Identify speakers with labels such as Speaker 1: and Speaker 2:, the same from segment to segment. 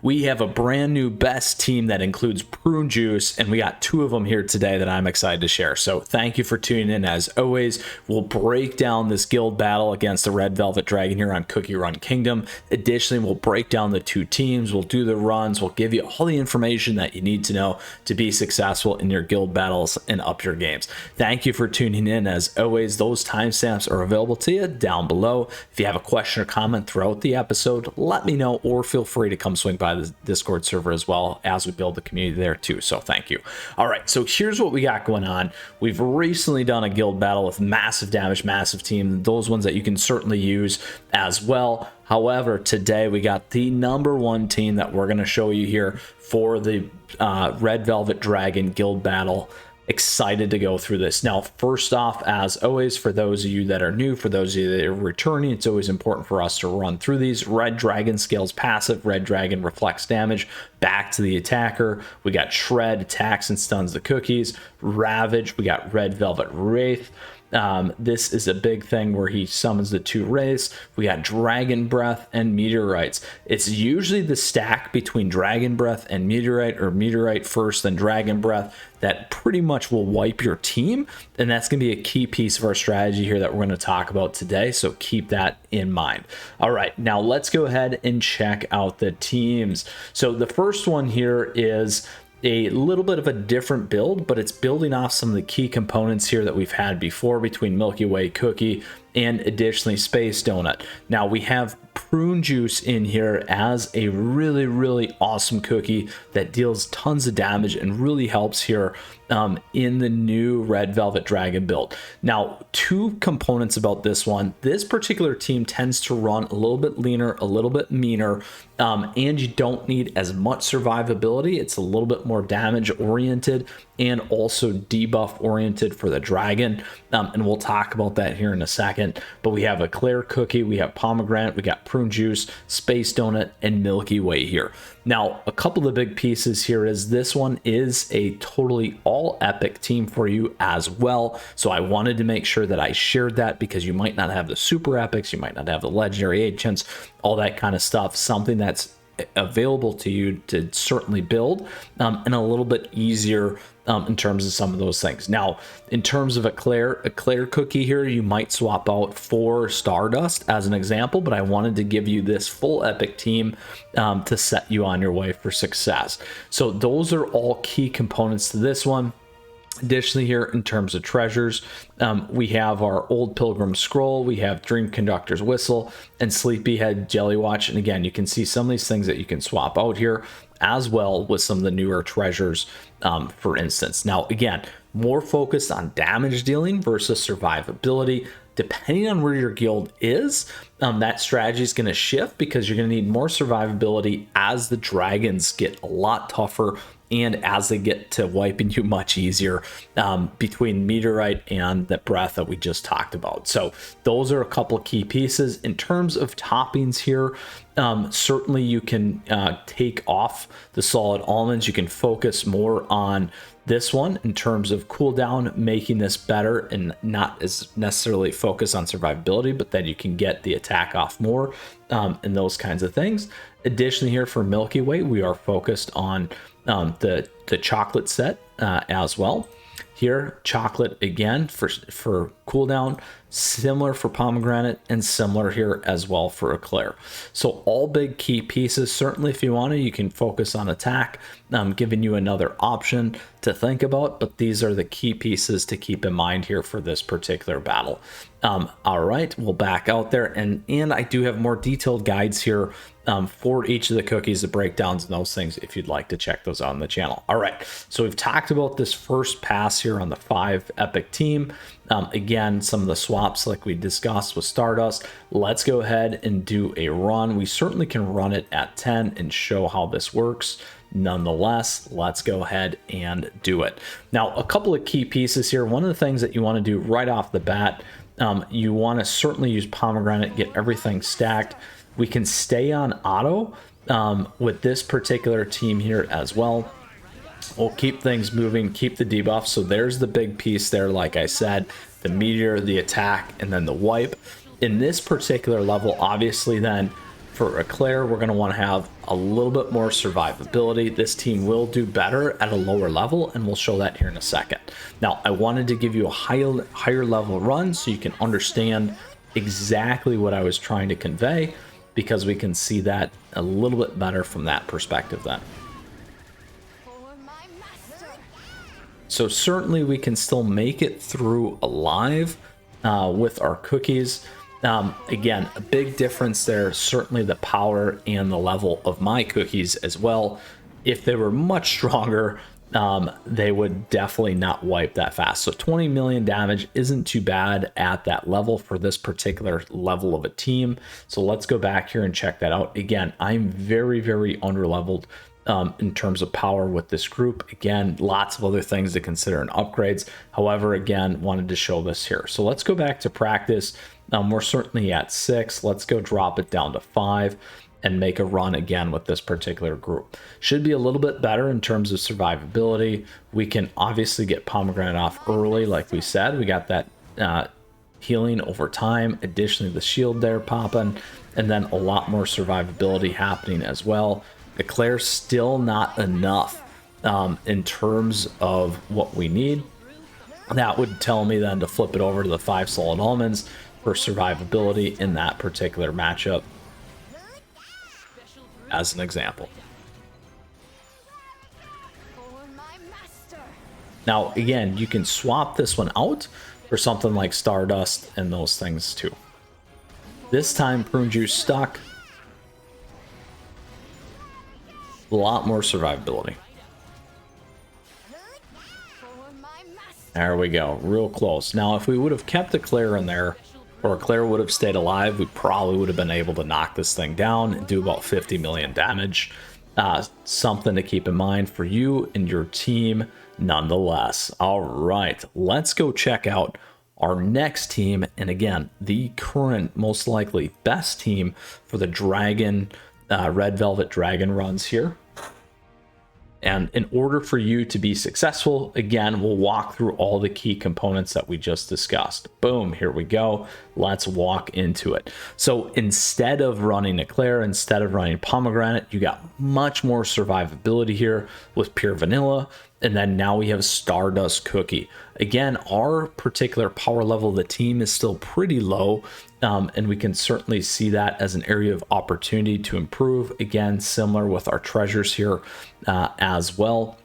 Speaker 1: We have a brand new best team that includes Prune Juice, and we got two of them here today that I'm excited to share. So thank you for tuning in. As always, we'll break down this guild battle against the Red Velvet Dragon here on CookieRun Kingdom. Additionally, we'll break down the two teams, we'll do the runs, we'll give you all the information that you need to know to be successful in your guild battles and up your games. Thank you for tuning in. As always, those timestamps are available to you down below. If you have a question or comment throughout the episode, let me know, or feel free to come swing by the Discord server as well, as we build the community there too. So thank you. All right, so here's what we got going on. We've recently done a guild battle with massive damage, massive team, those ones that you can certainly use as well. However, today we got the #1 team that we're going to show you here for the Red Velvet Dragon guild battle. Excited to go through this. Now, first off, as always, for those of you that are new, for those of you that are returning, it's always important for us to run through these. Red Dragon scales passive. Red Dragon reflects damage back to the attacker. We got Shred, attacks and stuns the cookies. Ravage, we got Red Velvet Wraith. This is a big thing where he summons the two wraiths. We got Dragon Breath and Meteorites. It's usually the stack between Dragon Breath and Meteorite, or Meteorite first then Dragon Breath, that pretty much will wipe your team, and that's going to be a key piece of our strategy here that we're going to talk about today, so keep that in mind. All right, now let's go ahead and check out the teams. So the first one here is a little bit of a different build, but it's building off some of the key components here that we've had before between Milky Way Cookie and additionally Space Donut. Now we have Prune Juice in here as a really awesome cookie that deals tons of damage and really helps here in the new Red Velvet Dragon build. Now, two components about this one. This particular team tends to run a little bit leaner, a little bit meaner, and you don't need as much survivability. It's a little bit more damage oriented and also debuff oriented for the dragon, and we'll talk about that here in a second. But we have a Eclair Cookie, we have Pomegranate, we got Prune Juice, Space Donut, and Milky Way here. Now, a couple of big pieces here is this one is a totally all epic team for you as well. So I wanted to make sure that I shared that, because you might not have the super epics, you might not have the legendary agents, all that kind of stuff. Something that's available to you to certainly build, and a little bit easier in terms of some of those things. Now, in terms of Eclair Cookie here, you might swap out for Stardust as an example, but I wanted to give you this full epic team to set you on your way for success. So those are all key components to this one. Additionally, here in terms of treasures, we have our Old Pilgrim Scroll, we have Dream Conductor's Whistle, and Sleepyhead Jelly Watch. And again, you can see some of these things that you can swap out here, as well with some of the newer treasures, for instance. Now, again, more focused on damage dealing versus survivability. Depending on where your guild is, that strategy is going to shift, because you're going to need more survivability as the dragons get a lot tougher and as they get to wiping you much easier, between Meteorite and the breath that we just talked about. So those are a couple of key pieces. In terms of toppings here, certainly you can take off the solid almonds. You can focus more on this one in terms of cooldown, making this better and not as necessarily focus on survivability, but then you can get the attack off more, and those kinds of things. Additionally, here for Milky Way, we are focused on the chocolate set as well. Here, chocolate again for cooldown, similar for Pomegranate, and similar here as well for Eclair. So all big key pieces. Certainly, if you want to, you can focus on attack, giving you another option to think about, but these are the key pieces to keep in mind here for this particular battle. All right, we'll back out there, and I do have more detailed guides here for each of the cookies, the breakdowns and those things, if you'd like to check those out on the channel. All right, so we've talked about this first pass here on the 5 epic team. Again, some of the swaps like we discussed with Stardust. Let's go ahead and do a run. We certainly can run it at 10 and show how this works. Nonetheless, let's go ahead and do it. Now, a couple of key pieces here. One of the things that you want to do right off the bat, you want to certainly use Pomegranate, get everything stacked. We can stay on auto with this particular team here as well. We'll keep things moving, keep the debuff. So there's the big piece there, like I said, the meteor, the attack, and then the wipe. In this particular level, obviously then, For Eclair, we're going to want to have a little bit more survivability. This team will do better at a lower level, and we'll show that here in a second. Now, I wanted to give you a higher level run so you can understand exactly what I was trying to convey, because we can see that a little bit better from that perspective then. So certainly we can still make it through alive with our cookies. Again, a big difference there, certainly the power and the level of my cookies as well. If they were much stronger, they would definitely not wipe that fast. So 20 million damage isn't too bad at that level for this particular level of a team. So let's go back here and check that out. Again, I'm very, very underleveled in terms of power with this group. Again, lots of other things to consider in upgrades. However, again, wanted to show this here. So let's go back to practice. We're certainly at 6. Let's go drop it down to 5 and make a run again with this particular group. Should be a little bit better in terms of survivability. We can obviously get Pomegranate off early, like we said. We got that healing over time. Additionally, the shield there popping, and then a lot more survivability happening as well. Eclair's still not enough in terms of what we need. That would tell me then to flip it over to the 5 solid almonds for survivability in that particular matchup, as an example. Now, again, you can swap this one out for something like Stardust and those things too. This time, Prune Juice stuck. A lot more survivability. There we go, real close. Now, if we would have kept Eclair in there, or Eclair would have stayed alive, we probably would have been able to knock this thing down and do about 50 million damage. Something to keep in mind for you and your team nonetheless. All right, let's go check out our next team. And again, the current, most likely best team for the Dragon, Red Velvet Dragon runs here. And in order for you to be successful, again, we'll walk through all the key components that we just discussed. Boom, here we go. Let's walk into it. So instead of running Eclair, instead of running Pomegranate, you got much more survivability here with Pure Vanilla. And then now we have Stardust Cookie. Again, our particular power level of the team is still pretty low, and we can certainly see that as an area of opportunity to improve. Again, similar with our treasures here as well.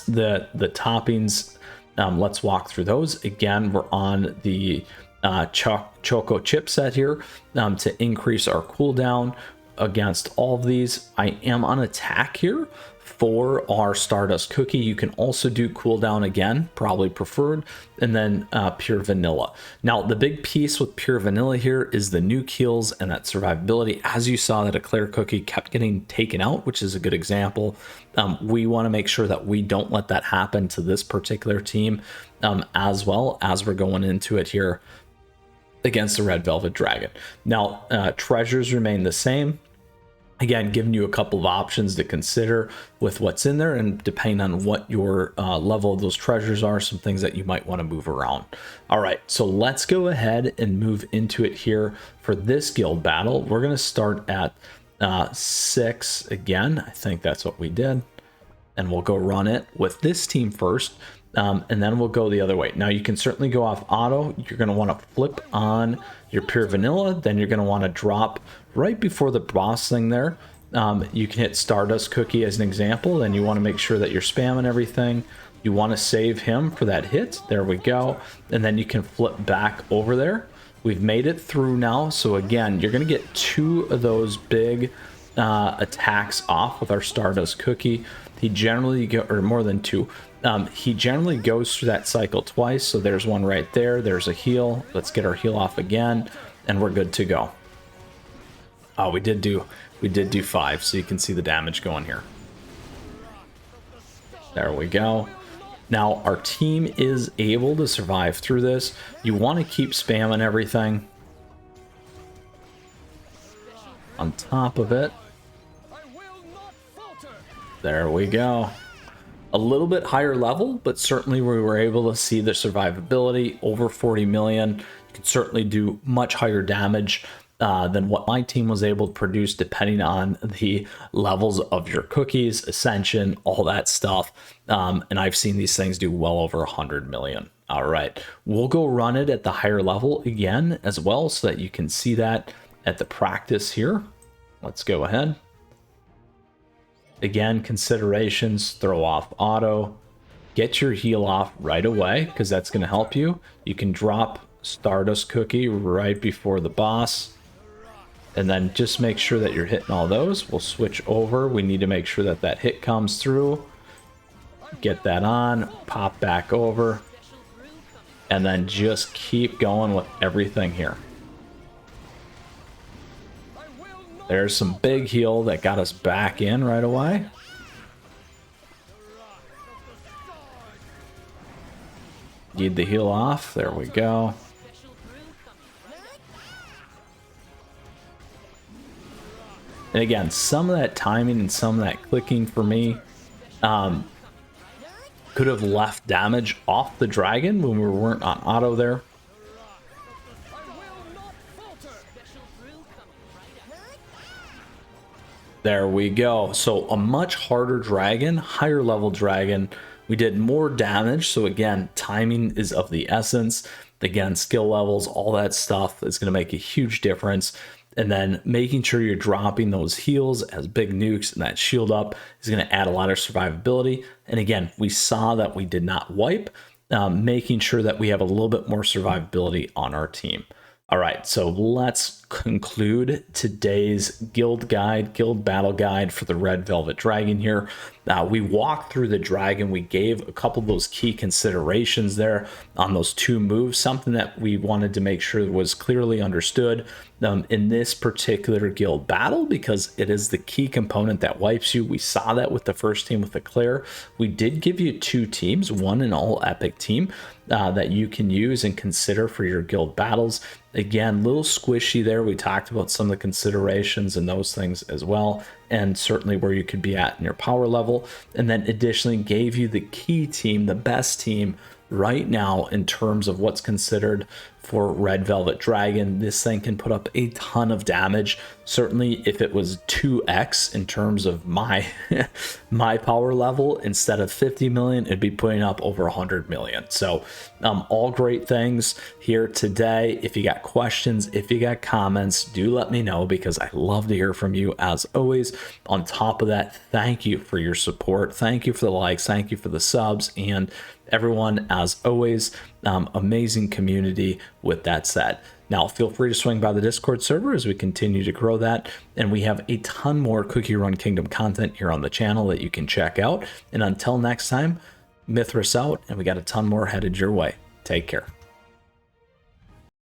Speaker 1: The toppings, let's walk through those. Again, we're on the Choco chip set here to increase our cooldown against all of these. I am on attack here for our Stardust Cookie. You can also do cooldown again, probably preferred, and then Pure Vanilla. Now, the big piece with Pure Vanilla here is the nuke heals and that survivability. As you saw, that Eclair Cookie kept getting taken out, which is a good example. We want to make sure that we don't let that happen to this particular team, as well as we're going into it here against the Red Velvet Dragon. Now, treasures remain the same. Again, giving you a couple of options to consider with what's in there, and depending on what your level of those treasures are, some things that you might want to move around. All right, so let's go ahead and move into it here for this guild battle. We're going to start at 6 again. I think that's what we did. And we'll go run it with this team first, and then we'll go the other way. Now, you can certainly go off auto. You're going to want to flip on your Pure Vanilla. Then you're going to want to drop right before the boss thing there. You can hit Stardust Cookie as an example. Then you want to make sure that you're spamming everything. You want to save him for that hit. There we go. And then you can flip back over there. We've made it through now. So again, you're going to get 2 of those big attacks off with our Stardust Cookie. He generally go, or more than 2. He generally goes through that cycle twice. So there's one right there. There's a heal. Let's get our heal off again, and we're good to go. Oh, we did do 5, so you can see the damage going here. There we go. Now our team is able to survive through this. You want to keep spamming everything on top of it. There we go. A little bit higher level, but certainly we were able to see the survivability over 40 million. You can certainly do much higher damage than what my team was able to produce, depending on the levels of your cookies, ascension, all that stuff. And I've seen these things do well over 100 million. All right, we'll go run it at the higher level again as well, so that you can see that at the practice here. Let's go ahead. Again, considerations, throw off auto, get your heal off right away, because that's going to help you. You can drop Stardust Cookie right before the boss, and then just make sure that you're hitting all those. We'll switch over. We need to make sure that that hit comes through. Get that on, pop back over, and then just keep going with everything here. There's some big heal that got us back in right away. Need the heal off. There we go. And again, some of that timing and some of that clicking for me could have left damage off the dragon when we weren't on auto there. There we go. So a much harder dragon, higher level dragon. We did more damage. So again, timing is of the essence. Again, skill levels, all that stuff is going to make a huge difference. And then making sure you're dropping those heals as big nukes and that shield up is going to add a lot of survivability. And again, we saw that we did not wipe, making sure that we have a little bit more survivability on our team. All right, so let's conclude today's guild guide, guild battle guide for the Red Velvet Dragon here. We walked through the dragon. We gave a couple of those key considerations there on those two moves, something that we wanted to make sure was clearly understood in this particular guild battle, because it is the key component that wipes you. We saw that with the first team with the Claire. We did give you two teams, one an all epic team that you can use and consider for your guild battles. Again, a little squishy there. We talked about some of the considerations and those things as well, and certainly where you could be at in your power level. And then additionally gave you the key team, the best team right now in terms of what's considered for Red Velvet Dragon. This thing can put up a ton of damage. Certainly if it was 2x in terms of my my power level, instead of 50 million, it'd be putting up over 100 million. So all great things here today. If you got questions, if you got comments, do let me know, because I love to hear from you as always. On top of that, thank you for your support. Thank you for the likes. Thank you for the subs. And everyone, as always, amazing community. With that said, now feel free to swing by the Discord server as we continue to grow that, and we have a ton more CookieRun Kingdom content here on the channel that you can check out. And until next time, Mythras out, and we got a ton more headed your way. Take care.